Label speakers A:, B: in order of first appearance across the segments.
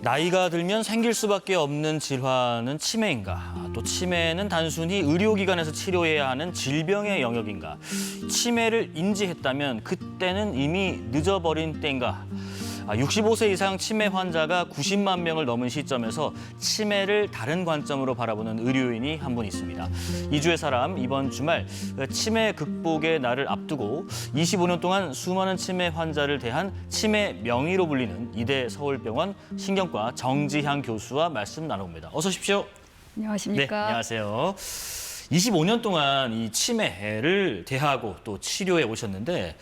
A: 나이가 들면 생길 수밖에 없는 질환은 치매인가? 또 치매는 단순히 의료기관에서 치료해야 하는 질병의 영역인가? 치매를 인지했다면 그때는 이미 늦어버린 때인가? 65세 이상 치매 환자가 90만 명을 넘은 시점에서 치매를 다른 관점으로 바라보는 의료인이 한 분 있습니다. 이주의 사람 이번 주말 치매 극복의 날을 앞두고 25년 동안 수많은 치매 환자를 대한 치매 명의로 불리는 이대 서울병원 신경과 정지향 교수와 말씀 나눠봅니다. 어서 오십시오.
B: 안녕하십니까.
A: 네, 안녕하세요. 25년 동안 이 치매를 대하고 또 치료해 오셨는데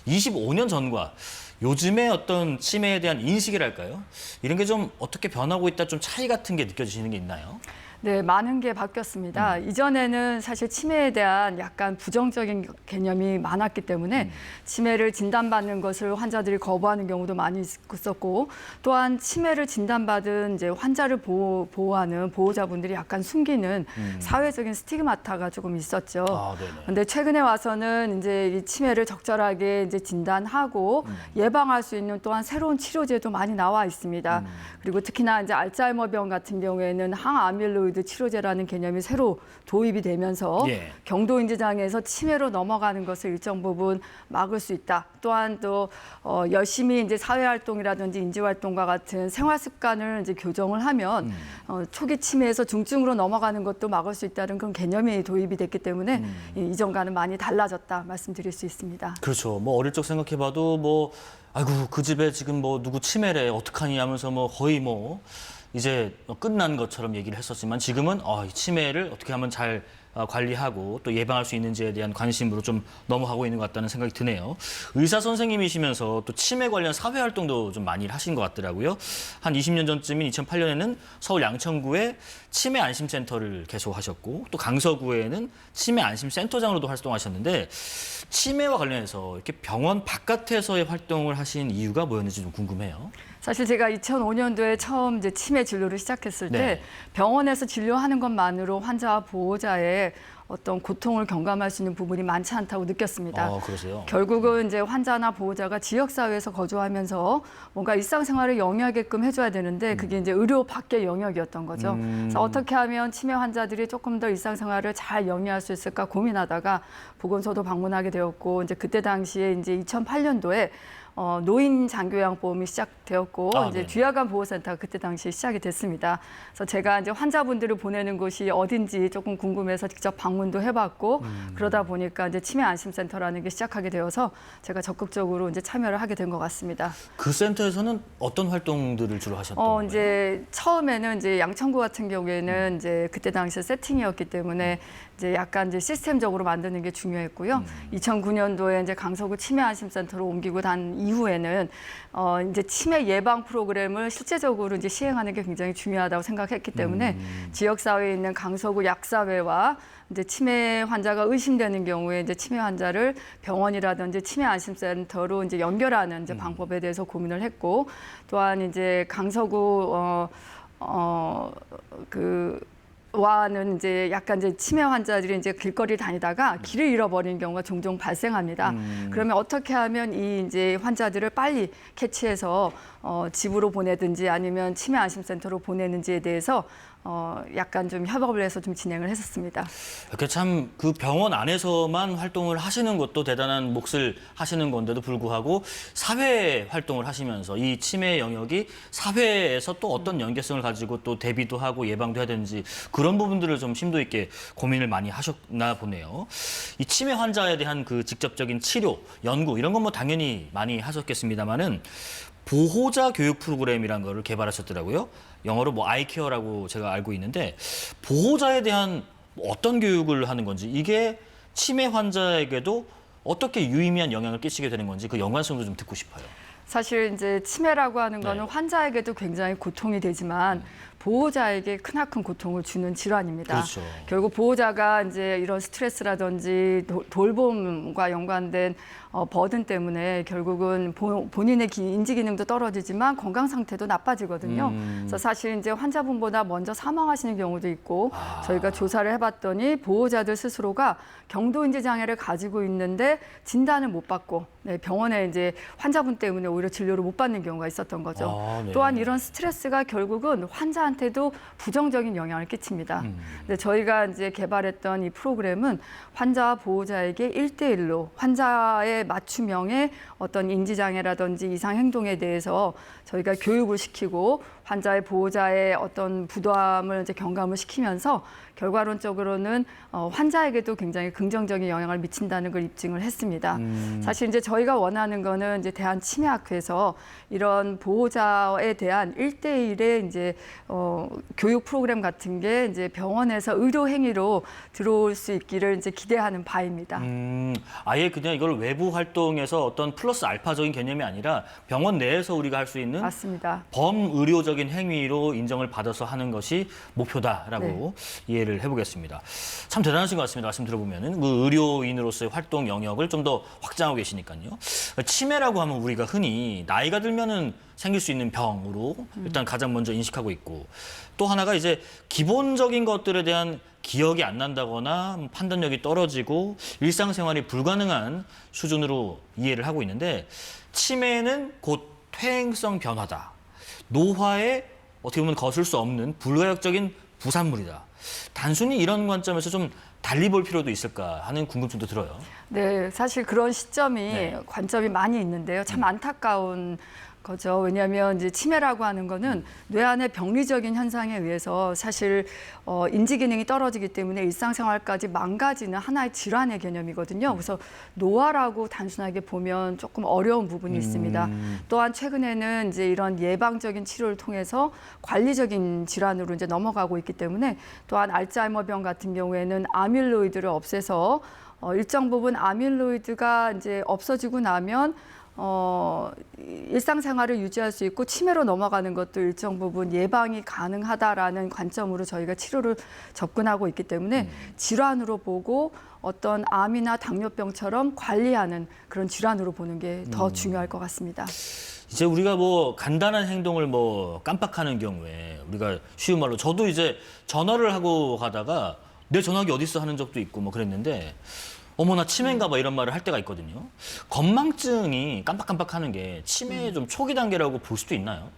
A: 25년 전과 요즘의 어떤 치매에 대한 인식이랄까요? 이런 게 좀 어떻게 변하고 있다, 좀 차이 같은 게 느껴지시는 게 있나요?
B: 네, 많은 게 바뀌었습니다. 이전에는 사실 치매에 대한 약간 부정적인 개념이 많았기 때문에 치매를 진단받는 것을 환자들이 거부하는 경우도 많이 있었고, 또한 치매를 진단받은 이제 환자를 보호하는 보호자분들이 약간 숨기는 사회적인 스티그마타가 조금 있었죠. 그런데 최근에 와서는 이제 이 치매를 적절하게 이제 진단하고 예방할 수 있는 또한 새로운 치료제도 많이 나와 있습니다. 그리고 특히나 이제 알츠하이머병 같은 경우에는 항아밀로이드 치료제라는 개념이 새로 도입이 되면서 경도인지 장애에서 치매로 넘어가는 것을 일정 부분 막을 수 있다. 또한 또 열심히 이제 사회활동이라든지 인지활동과 같은 생활 습관을 이제 교정을 하면 초기 치매에서 중증으로 넘어가는 것도 막을 수 있다는 그런 개념이 도입이 됐기 때문에 이전과는 많이 달라졌다 말씀드릴 수 있습니다.
A: 그렇죠. 뭐 어릴 적 생각해봐도 뭐 아이고 그 집에 지금 뭐 누구 치매래 어떡하니 하면서 뭐 거의 뭐 이제 끝난 것처럼 얘기를 했었지만 지금은 이 치매를 어떻게 하면 잘 관리하고 또 예방할 수 있는지에 대한 관심으로 좀 넘어가고 있는 것 같다는 생각이 드네요. 의사 선생님이시면서 또 치매 관련 사회 활동도 좀 많이 하신 것 같더라고요. 한 20년 전쯤인 2008년에는 서울 양천구에 치매 안심센터를 개소하셨고 또 강서구에는 치매 안심센터장으로도 활동하셨는데 치매와 관련해서 이렇게 병원 바깥에서의 활동을 하신 이유가 뭐였는지 좀 궁금해요.
B: 사실 제가 2005년도에 처음 이제 치매 진료를 시작했을 때 병원에서 진료하는 것만으로 환자와 보호자의 어떤 고통을 경감할 수 있는 부분이 많지 않다고 느꼈습니다.
A: 그러세요?
B: 결국은 이제 환자나 보호자가 지역사회에서 거주하면서 뭔가 일상생활을 영위하게끔 해줘야 되는데 그게 이제 의료 밖의 영역이었던 거죠. 그래서 어떻게 하면 치매 환자들이 조금 더 일상생활을 잘 영위할 수 있을까 고민하다가 보건소도 방문하게 되었고 이제 그때 당시에 이제 2008년도에 노인 장교양보험이 시작되었고 이제 뒤야간 보호센터가 그때 당시에 시작이 됐습니다. 그래서 제가 이제 환자분들을 보내는 곳이 어딘지 조금 궁금해서 직접 방문도 해봤고 그러다 보니까 이제 치매 안심센터라는 게 시작하게 되어서 제가 적극적으로 이제 참여를 하게 된 것 같습니다.
A: 그 센터에서는 어떤 활동들을 주로 하셨던 거예요?
B: 이제 처음에는 이제 양천구 같은 경우에는 이제 그때 당시에 세팅이었기 때문에 이제 약간 이제 시스템적으로 만드는 게 중요했고요. 2009년도에 이제 강서구 치매 안심센터로 옮기고 난 이후에는 이제 치매 예방 프로그램을 실제적으로 이제 시행하는 게 굉장히 중요하다고 생각했기 때문에 지역 사회에 있는 강서구 약사회와 이제 치매 환자가 의심되는 경우에 이제 치매 환자를 병원이라든지 치매 안심센터로 이제 연결하는 이제 방법에 대해서 고민을 했고 또한 이제 강서구 와는 이제 약간 이제 치매 환자들이 이제 길거리 다니다가 길을 잃어버리는 경우가 종종 발생합니다. 그러면 어떻게 하면 이 이제 환자들을 빨리 캐치해서 집으로 보내든지 아니면 치매 안심센터로 보내는지에 대해서 약간 좀 협업을 해서 좀 진행을 했었습니다.
A: 이렇게 참 그 병원 안에서만 활동을 하시는 것도 대단한 몫을 하시는 건데도 불구하고 사회 활동을 하시면서 이 치매 영역이 사회에서 또 어떤 연계성을 가지고 또 대비도 하고 예방도 해야 되는지 그런 부분들을 좀 심도 있게 고민을 많이 하셨나 보네요. 이 치매 환자에 대한 그 직접적인 치료, 연구 이런 건 뭐 당연히 많이 하셨겠습니다만은 보호자 교육 프로그램이라는 거를 개발하셨더라고요. 영어로 뭐 아이케어라고 제가 알고 있는데 보호자에 대한 어떤 교육을 하는 건지 이게 치매 환자에게도 어떻게 유의미한 영향을 끼치게 되는 건지 그 연관성도 좀 듣고 싶어요.
B: 사실 이제 치매라고 하는 거는 환자에게도 굉장히 고통이 되지만 보호자에게 크나큰 고통을 주는 질환입니다.
A: 그렇죠.
B: 결국 보호자가 이제 이런 스트레스라든지 돌봄과 연관된 버든 때문에 결국은 본인의 인지 기능도 떨어지지만 건강 상태도 나빠지거든요. 그래서 사실 이제 환자분보다 먼저 사망하시는 경우도 있고 저희가 조사를 해봤더니 보호자들 스스로가 경도 인지 장애를 가지고 있는데 진단을 못 받고 병원에 이제 환자분 때문에 오히려 진료를 못 받는 경우가 있었던 거죠.
A: 네.
B: 또한 이런 스트레스가 결국은 환자한테도 부정적인 영향을 끼칩니다. 근데 저희가 이제 개발했던 이 프로그램은 환자와 보호자에게 1대1로 환자의 맞춤형의 어떤 인지장애라든지 이상 행동에 대해서 저희가 교육을 시키고 환자의 보호자의 어떤 부담을 이제 경감을 시키면서 결과론적으로는 환자에게도 굉장히 긍정적인 영향을 미친다는 걸 입증을 했습니다. 사실 이제 저희가 원하는 거는 이제 대한치매학회에서 이런 보호자에 대한 1대1의 이제 교육 프로그램 같은 게 이제 병원에서 의료 행위로 들어올 수 있기를 이제 기대하는 바입니다.
A: 아예 그냥 이걸 외부 활동에서 어떤 플러스 알파적인 개념이 아니라 병원 내에서 우리가 할 수 있는
B: 맞습니다.
A: 범의료적인 행위로 인정을 받아서 하는 것이 목표다라고
B: 네.
A: 이해를 해보겠습니다. 참 대단하신 것 같습니다. 말씀 들어보면은 그 의료인으로서의 활동 영역을 좀 더 확장하고 계시니까요. 치매라고 하면 우리가 흔히 나이가 들면은 생길 수 있는 병으로 일단 가장 먼저 인식하고 있고 또 하나가 이제 기본적인 것들에 대한 기억이 안 난다거나 판단력이 떨어지고 일상생활이 불가능한 수준으로 이해를 하고 있는데 치매는 곧 퇴행성 변화다. 노화에 어떻게 보면 거슬 수 없는 불가역적인 부산물이다. 단순히 이런 관점에서 좀 달리 볼 필요도 있을까 하는 궁금증도 들어요.
B: 네, 사실 그런 시점이
A: 네.
B: 관점이 많이 있는데요. 참 안타까운 거죠. 왜냐하면 이제 치매라고 하는 거는 뇌 안의 병리적인 현상에 의해서 사실 인지 기능이 떨어지기 때문에 일상생활까지 망가지는 하나의 질환의 개념이거든요. 그래서 노화라고 단순하게 보면 조금 어려운 부분이 있습니다. 또한 최근에는 이제 이런 예방적인 치료를 통해서 관리적인 질환으로 이제 넘어가고 있기 때문에 또한 알츠하이머병 같은 경우에는 아밀로이드를 없애서 일정 부분 아밀로이드가 이제 없어지고 나면 일상생활을 유지할 수 있고 치매로 넘어가는 것도 일정 부분 예방이 가능하다라는 관점으로 저희가 치료를 접근하고 있기 때문에 질환으로 보고 어떤 암이나 당뇨병처럼 관리하는 그런 질환으로 보는 게 더 중요할 것 같습니다.
A: 이제 우리가 뭐 간단한 행동을 뭐 깜빡하는 경우에 우리가 쉬운 말로 저도 이제 전화를 하고 가다가 내 전화기 어디 있어 하는 적도 있고 뭐 그랬는데 어머나 치매인가 봐 이런 말을 할 때가 있거든요. 건망증이 깜빡깜빡하는 게 치매의 좀 초기 단계라고 볼 수도 있나요?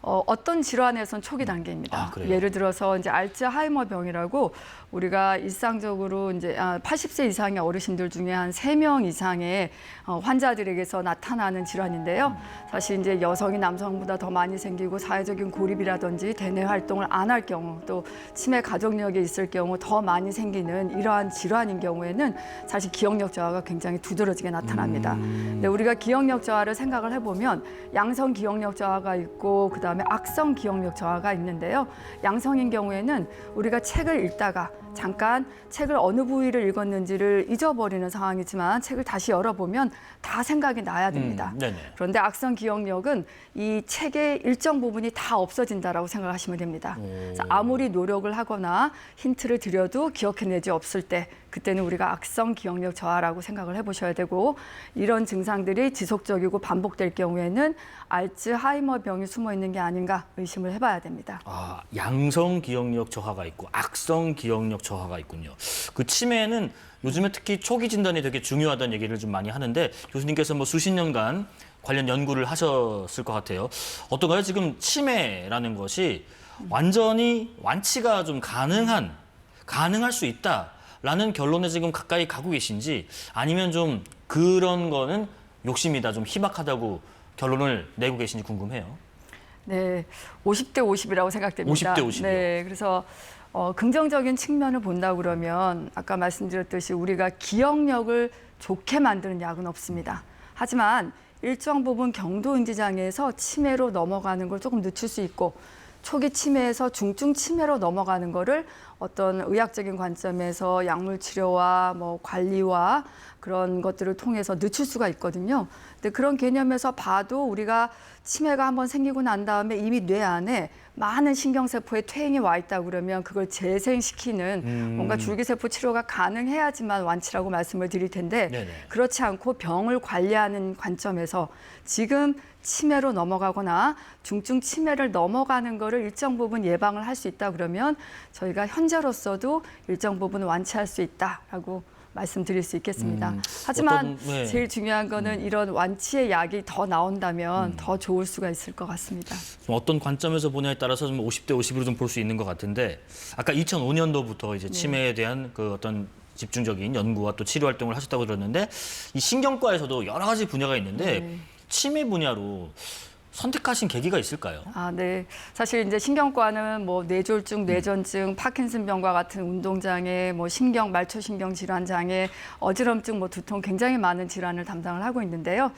B: 어떤 질환에선 초기 단계입니다.
A: 아, 그래요?
B: 예를 들어서 이제 알츠하이머병이라고 우리가 일상적으로 이제 80세 이상의 어르신들 중에 한 3명 이상의 환자들에게서 나타나는 질환인데요. 사실 이제 여성이 남성보다 더 많이 생기고 사회적인 고립이라든지 대내 활동을 안 할 경우 또 치매 가족력에 있을 경우 더 많이 생기는 이러한 질환인 경우에는 사실 기억력 저하가 굉장히 두드러지게 나타납니다. 근데 우리가 기억력 저하를 생각을 해보면 양성 기억력 저하가 있고 그다음에 악성 기억력 저하가 있는데요. 양성인 경우에는 우리가 책을 읽다가 잠깐 책을 어느 부위를 읽었는지를 잊어버리는 상황이지만 책을 다시 열어보면 다 생각이 나야 됩니다.
A: 네네.
B: 그런데 악성 기억력은 이 책의 일정 부분이 다 없어진다라고 생각하시면 됩니다. 그래서 아무리 노력을 하거나 힌트를 드려도 기억해내지 없을 때 그때는 우리가 악성 기억력 저하라고 생각을 해보셔야 되고 이런 증상들이 지속적이고 반복될 경우에는 알츠하이머병이 숨어 있는 게 아닌가 의심을 해봐야 됩니다.
A: 아, 양성 기억력 저하가 있고 악성 기억력 저하가 있군요. 그 치매는 요즘에 특히 초기 진단이 되게 중요하다는 얘기를 좀 많이 하는데 교수님께서 뭐 수십 년간 관련 연구를 하셨을 것 같아요. 어떤가요? 지금 치매라는 것이 완전히 완치가 좀 가능할 수 있다라는 결론에 지금 가까이 가고 계신지 아니면 좀 그런 거는 욕심이다, 좀 희박하다고 결론을 내고 계신지 궁금해요.
B: 네, 50대 50이라고 생각됩니다.
A: 50대 50이요?
B: 네, 그래서 긍정적인 측면을 본다 그러면 아까 말씀드렸듯이 우리가 기억력을 좋게 만드는 약은 없습니다. 하지만 일정 부분 경도 인지 장애에서 치매로 넘어가는 걸 조금 늦출 수 있고 초기 치매에서 중증 치매로 넘어가는 거를 어떤 의학적인 관점에서 약물 치료와 뭐 관리와 그런 것들을 통해서 늦출 수가 있거든요. 근데 그런 개념에서 봐도 우리가 치매가 한번 생기고 난 다음에 이미 뇌 안에 많은 신경세포의 퇴행이 와 있다 그러면 그걸 재생시키는 뭔가 줄기세포 치료가 가능해야지만 완치라고 말씀을 드릴 텐데
A: 네네.
B: 그렇지 않고 병을 관리하는 관점에서 지금 치매로 넘어가거나 중증 치매를 넘어가는 거를 일정 부분 예방을 할 수 있다 그러면 저희가 현재로서도 일정 부분 완치할 수 있다라고 말씀드릴 수 있겠습니다. 하지만
A: 네.
B: 제일 중요한 거는 이런 완치의 약이 더 나온다면 더 좋을 수가 있을 것 같습니다.
A: 좀 어떤 관점에서 보냐에 따라서 좀 50대 50으로 좀 볼 수 있는 것 같은데 아까 2005년도부터 이제 치매에 대한 그 어떤 집중적인 연구와 또 치료 활동을 하셨다고 들었는데 이 신경과에서도 여러 가지 분야가 있는데 치매 분야로 선택하신 계기가 있을까요?
B: 아, 네. 사실 이제 신경과는 뭐 뇌졸중, 뇌전증, 파킨슨병과 같은 운동장애, 뭐 신경, 말초신경 질환 장애, 어지럼증, 뭐 두통 굉장히 많은 질환을 담당을 하고 있는데요.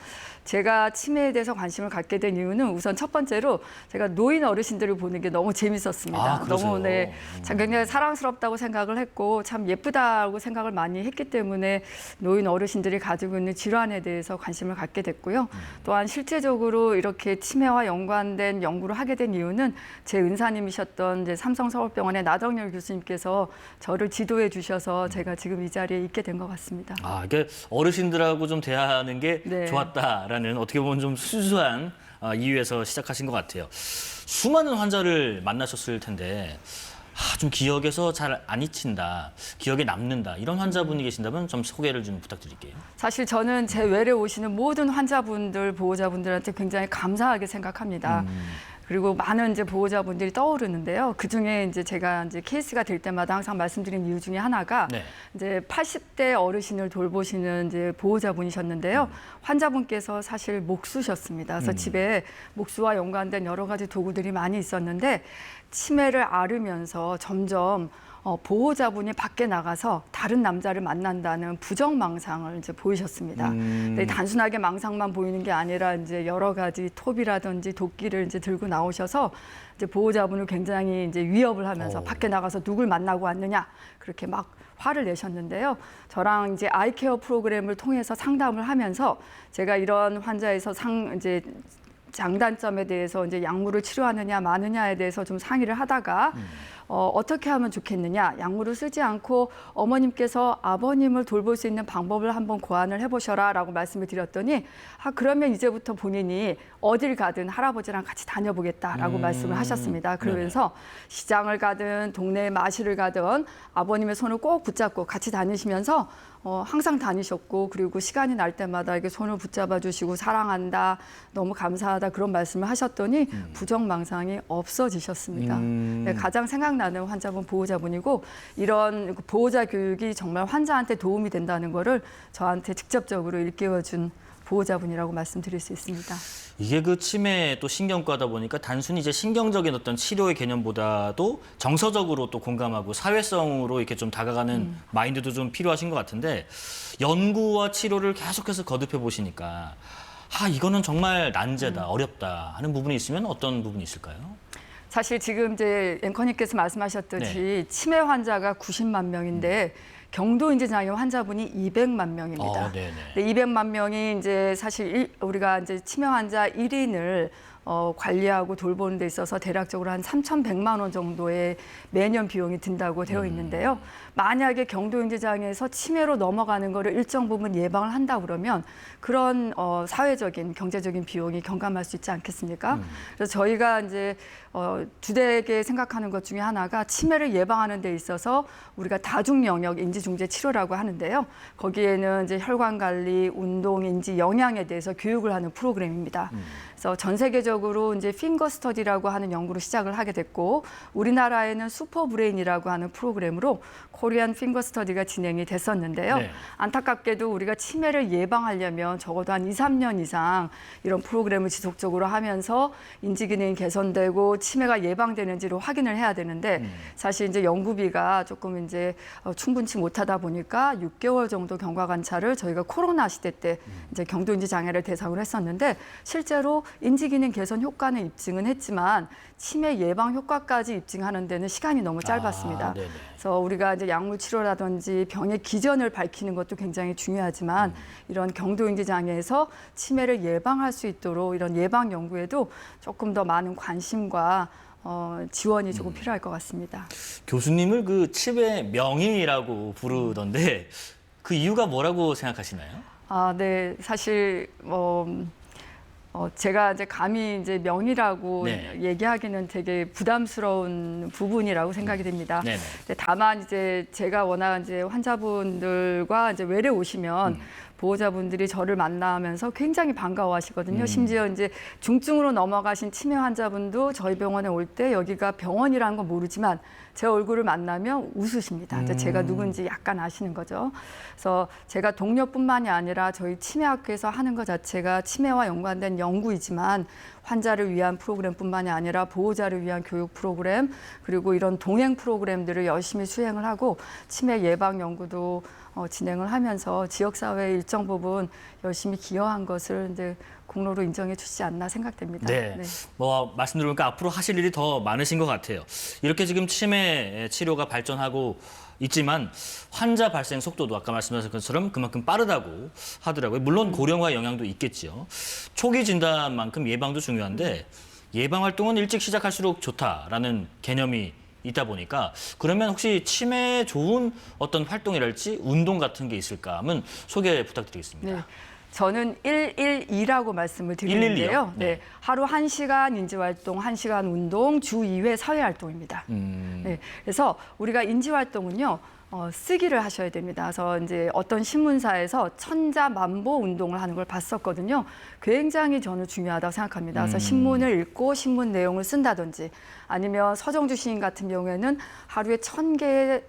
B: 제가 치매에 대해서 관심을 갖게 된 이유는 우선 첫 번째로 제가 노인 어르신들을 보는 게 너무 재밌었습니다.
A: 아, 그러세요?
B: 너무 참 굉장히 사랑스럽다고 생각을 했고 참 예쁘다고 생각을 많이 했기 때문에 노인 어르신들이 가지고 있는 질환에 대해서 관심을 갖게 됐고요. 또한 실제적으로 이렇게 치매와 연관된 연구를 하게 된 이유는 제 은사님이셨던 이제 삼성서울병원의 나덕열 교수님께서 저를 지도해 주셔서 제가 지금 이 자리에 있게 된 것 같습니다.
A: 아, 이게 어르신들하고 좀 대화하는 게
B: 네.
A: 좋았다라는 어떻게 보면 좀 순수한 이유에서 시작하신 것 같아요. 수많은 환자를 만나셨을 텐데 좀 기억에서 잘 안 잊힌다, 기억에 남는다 이런 환자분이 계신다면 좀 소개를 좀 부탁드릴게요.
B: 사실 저는 제 외래 오시는 모든 환자분들, 보호자분들한테 굉장히 감사하게 생각합니다. 그리고 많은 이제 보호자분들이 떠오르는데요. 그 중에 이제 제가 이제 케이스가 될 때마다 항상 말씀드린 이유 중에 하나가
A: 네.
B: 이제 80대 어르신을 돌보시는 이제 보호자분이셨는데요. 환자분께서 사실 목수셨습니다. 그래서 집에 목수와 연관된 여러 가지 도구들이 많이 있었는데 치매를 앓으면서 점점 보호자분이 밖에 나가서 다른 남자를 만난다는 부정망상을 이제 보이셨습니다. 근데 단순하게 망상만 보이는 게 아니라 이제 여러 가지 톱이라든지 도끼를 이제 들고 나오셔서 이제 보호자분을 굉장히 이제 위협을 하면서 밖에 나가서 누굴 만나고 왔느냐 그렇게 막 화를 내셨는데요. 저랑 이제 아이케어 프로그램을 통해서 상담을 하면서 제가 이런 환자에서 이제 장단점에 대해서 이제 약물을 치료하느냐 마느냐에 대해서 좀 상의를 하다가 어떻게 하면 좋겠느냐, 약물을 쓰지 않고 어머님께서 아버님을 돌볼 수 있는 방법을 한번 고안을 해보셔라라고 말씀을 드렸더니 그러면 이제부터 본인이 어딜 가든 할아버지랑 같이 다녀보겠다라고 말씀을 하셨습니다. 그러면서 시장을 가든 동네 마실을 가든 아버님의 손을 꼭 붙잡고 같이 다니시면서 항상 다니셨고 그리고 시간이 날 때마다 이렇게 손을 붙잡아 주시고 사랑한다, 너무 감사하다 그런 말씀을 하셨더니 부정망상이 없어지셨습니다. 네, 가장 생각나는 환자분 보호자분이고 이런 보호자 교육이 정말 환자한테 도움이 된다는 거를 저한테 직접적으로 일깨워준 보호자분이라고 말씀드릴 수 있습니다.
A: 이게 그 치매 또 신경과다 보니까 단순히 이제 신경적인 어떤 치료의 개념보다도 정서적으로 또 공감하고 사회성으로 이렇게 좀 다가가는 마인드도 좀 필요하신 것 같은데 연구와 치료를 계속해서 거듭해 보시니까 이거는 정말 난제다, 어렵다 하는 부분이 있으면 어떤 부분이 있을까요?
B: 사실 지금 이제 앵커님께서 말씀하셨듯이 치매 환자가 90만 명인데 경도인지 장애 환자분이 200만 명입니다.
A: 네네.
B: 200만 명이 이제 사실 우리가 이제 치매 환자 1인을 관리하고 돌보는 데 있어서 대략적으로 한 3,100만 원 정도의 매년 비용이 든다고 되어 있는데요. 만약에 경도인지 장애에서 치매로 넘어가는 거를 일정 부분 예방을 한다 그러면 그런 사회적인 경제적인 비용이 경감할 수 있지 않겠습니까? 그래서 저희가 이제 주되게 생각하는 것 중에 하나가 치매를 예방하는 데 있어서 우리가 다중 영역 인지중재 치료라고 하는데요. 거기에는 이제 혈관 관리, 운동, 인지, 영양에 대해서 교육을 하는 프로그램입니다. 그래서 전 세계적으로 이제 핑거 스터디라고 하는 연구를 시작을 하게 됐고 우리나라에는 슈퍼 브레인이라고 하는 프로그램으로 코리안 핑거 스터디가 진행이 됐었는데요.
A: 네.
B: 안타깝게도 우리가 치매를 예방하려면 적어도 한 2, 3년 이상 이런 프로그램을 지속적으로 하면서 인지 기능이 개선되고 치매가 예방되는지를 확인을 해야 되는데 사실 이제 연구비가 조금 이제 충분치 못하다 보니까 6개월 정도 경과 관찰을 저희가 코로나 시대 때 이제 경도인지 장애를 대상으로 했었는데 실제로 인지 기능 개선 효과는 입증은 했지만 치매 예방 효과까지 입증하는 데는 시간이 너무 짧았습니다.
A: 네네.
B: 그래서 우리가 이제 약물 치료라든지 병의 기전을 밝히는 것도 굉장히 중요하지만 이런 경도인지 장애에서 치매를 예방할 수 있도록 이런 예방 연구에도 조금 더 많은 관심과 지원이 조금 필요할 것 같습니다.
A: 교수님을 그 치매 명인이라고 부르던데 그 이유가 뭐라고 생각하시나요?
B: 아, 네. 사실 제가 이제 감히 이제 명의라고
A: 네.
B: 얘기하기는 되게 부담스러운 부분이라고 생각이 됩니다.
A: 네네.
B: 근데 다만 이제 제가 워낙 이제 환자분들과 이제 외래 오시면 보호자분들이 저를 만나면서 굉장히 반가워하시거든요. 심지어 이제 중증으로 넘어가신 치매 환자분도 저희 병원에 올 때 여기가 병원이라는 건 모르지만 제 얼굴을 만나면 웃으십니다. 이제 제가 누군지 약간 아시는 거죠. 그래서 제가 동료뿐만이 아니라 저희 치매학회에서 하는 것 자체가 치매와 연관된 연구이지만 환자를 위한 프로그램뿐만이 아니라 보호자를 위한 교육 프로그램 그리고 이런 동행 프로그램들을 열심히 수행을 하고 치매 예방 연구도 진행을 하면서 지역사회의 일정 부분 열심히 기여한 것을 이제 공로로 인정해 주시지 않나 생각됩니다.
A: 네. 뭐 말씀 들어보니까 앞으로 하실 일이 더 많으신 것 같아요. 이렇게 지금 치매 치료가 발전하고 있지만 환자 발생 속도도 아까 말씀하신 것처럼 그만큼 빠르다고 하더라고요. 물론 고령화 영향도 있겠죠. 초기 진단만큼 예방도 중요한데 예방 활동은 일찍 시작할수록 좋다라는 개념이 있다 보니까 그러면 혹시 치매에 좋은 어떤 활동이랄지 운동 같은 게 있을까 하면 소개 부탁드리겠습니다.
B: 네. 저는 112라고 말씀을 드리는데요.
A: 112요? 네.
B: 네. 하루 1시간 인지활동, 1시간 운동, 주 2회 사회활동입니다. 네. 그래서 우리가 인지활동은요. 쓰기를 하셔야 됩니다. 그래서 이제 어떤 신문사에서 천자만보 운동을 하는 걸 봤었거든요. 굉장히 저는 중요하다고 생각합니다. 그래서 신문을 읽고 신문 내용을 쓴다든지 아니면 서정주 시인 같은 경우에는 하루에 1000개의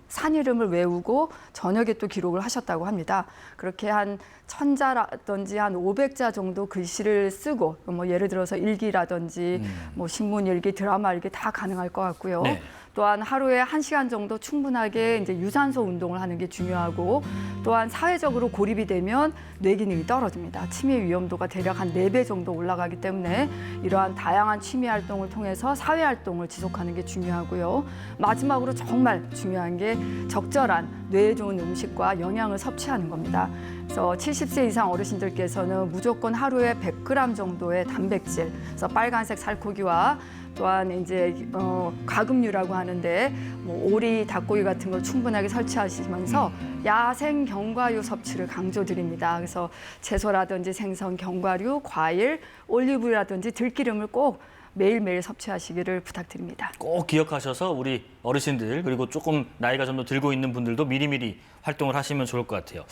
B: 산 이름을 외우고 저녁에 또 기록을 하셨다고 합니다. 그렇게 한 1000자라든지 한 500자 정도 글씨를 쓰고 뭐 예를 들어서 일기라든지 뭐 신문 일기, 드라마 일기 다 가능할 것 같고요.
A: 네.
B: 또한 하루에 1시간 정도 충분하게 이제 유산소 운동을 하는 게 중요하고 또한 사회적으로 고립이 되면 뇌 기능이 떨어집니다. 치매 위험도가 대략 한 4배 정도 올라가기 때문에 이러한 다양한 취미 활동을 통해서 사회 활동을 지속하는 게 중요하고요. 마지막으로 정말 중요한 게 적절한 뇌에 좋은 음식과 영양을 섭취하는 겁니다. 그래서 70세 이상 어르신들께서는 무조건 하루에 100g 정도의 단백질, 그래서 빨간색 살코기와 또한 이제 과금류라고 하는데 뭐 오리, 닭고기 같은 걸 충분하게 섭취하시면서 야생 견과류 섭취를 강조드립니다. 그래서 채소라든지 생선, 견과류, 과일, 올리브유라든지 들기름을 꼭 매일매일 섭취하시기를 부탁드립니다.
A: 꼭 기억하셔서 우리 어르신들 그리고 조금 나이가 좀 더 들고 있는 분들도 미리미리 활동을 하시면 좋을 것 같아요.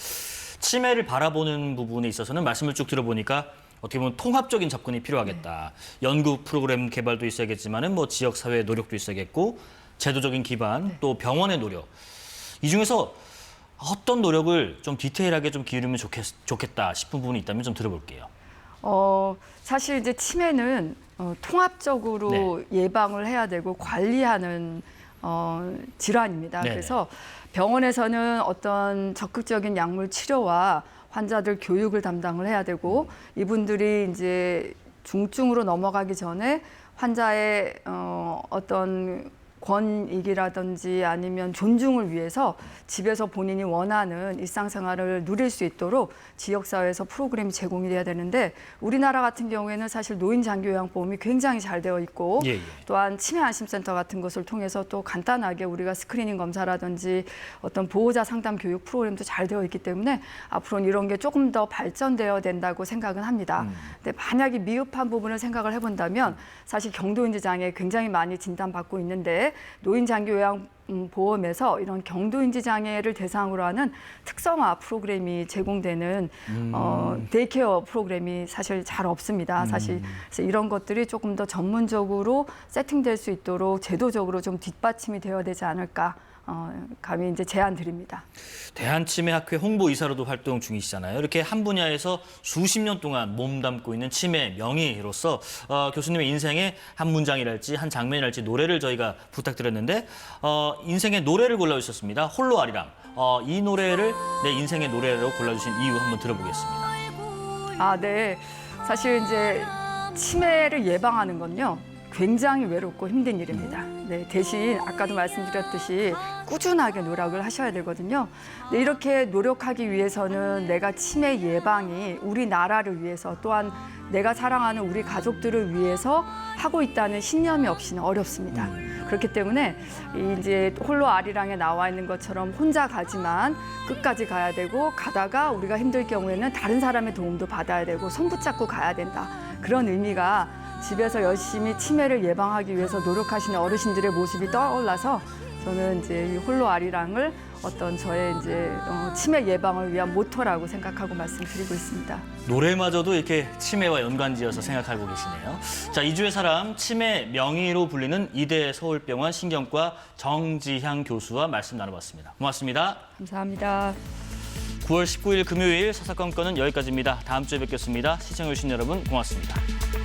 A: 치매를 바라보는 부분에 있어서는 말씀을 쭉 들어보니까 어떻게 보면 통합적인 접근이 필요하겠다. 연구 프로그램 개발도 있어야겠지만은 뭐 지역 사회의 노력도 있어야겠고 제도적인 기반 또 병원의 노력. 이 중에서 어떤 노력을 좀 디테일하게 좀 기울이면 좋겠다 싶은 부분이 있다면 좀 들어볼게요.
B: 사실 이제 치매는 통합적으로 예방을 해야 되고 관리하는 질환입니다.
A: 네네.
B: 그래서 병원에서는 어떤 적극적인 약물 치료와 환자들 교육을 담당을 해야 되고 이분들이 이제 중증으로 넘어가기 전에 환자의 어떤 권익이라든지 아니면 존중을 위해서 집에서 본인이 원하는 일상생활을 누릴 수 있도록 지역사회에서 프로그램이 제공이 돼야 되는데 우리나라 같은 경우에는 사실 노인장기요양보험이 굉장히 잘 되어 있고 또한 치매안심센터 같은 것을 통해서 또 간단하게 우리가 스크리닝 검사라든지 어떤 보호자 상담 교육 프로그램도 잘 되어 있기 때문에 앞으로는 이런 게 조금 더 발전되어야 된다고 생각은 합니다. 근데 만약에 미흡한 부분을 생각을 해본다면 사실 경도인지 장애 굉장히 많이 진단받고 있는데 노인장기요양보험에서 이런 경도인지 장애를 대상으로 하는 특성화 프로그램이 제공되는 데이케어 프로그램이 사실 잘 없습니다. 사실 그래서 이런 것들이 조금 더 전문적으로 세팅될 수 있도록 제도적으로 좀 뒷받침이 되어야 되지 않을까. 감히 이제 제안 드립니다.
A: 대한치매학회 홍보이사로도 활동 중이시잖아요. 이렇게 한 분야에서 수십 년 동안 몸담고 있는 치매 명의로서 교수님의 인생의 한 문장이랄지 한 장면이랄지 노래를 저희가 부탁드렸는데 인생의 노래를 골라주셨습니다. 홀로 아리랑. 이 노래를 내 인생의 노래로 골라주신 이유 한번 들어보겠습니다.
B: 네. 사실 이제 치매를 예방하는 건요. 굉장히 외롭고 힘든 일입니다. 네, 대신 아까도 말씀드렸듯이 꾸준하게 노력을 하셔야 되거든요. 네, 이렇게 노력하기 위해서는 내가 치매 예방이 우리나라를 위해서 또한 내가 사랑하는 우리 가족들을 위해서 하고 있다는 신념이 없이는 어렵습니다. 그렇기 때문에 이제 홀로 아리랑에 나와 있는 것처럼 혼자 가지만 끝까지 가야 되고 가다가 우리가 힘들 경우에는 다른 사람의 도움도 받아야 되고 손 붙잡고 가야 된다. 그런 의미가 집에서 열심히 치매를 예방하기 위해서 노력하시는 어르신들의 모습이 떠올라서 저는 이제 이 홀로 아리랑을 어떤 저의 이제 치매 예방을 위한 모토라고 생각하고 말씀드리고 있습니다.
A: 노래마저도 이렇게 치매와 연관지어서 생각하고 계시네요. 자, 이주의 사람 치매 명의로 불리는 이대 서울병원 신경과 정지향 교수와 말씀 나눠봤습니다. 고맙습니다.
B: 감사합니다.
A: 9월 19일 금요일 사사건건은 여기까지입니다. 다음 주에 뵙겠습니다. 시청해주신 여러분 고맙습니다.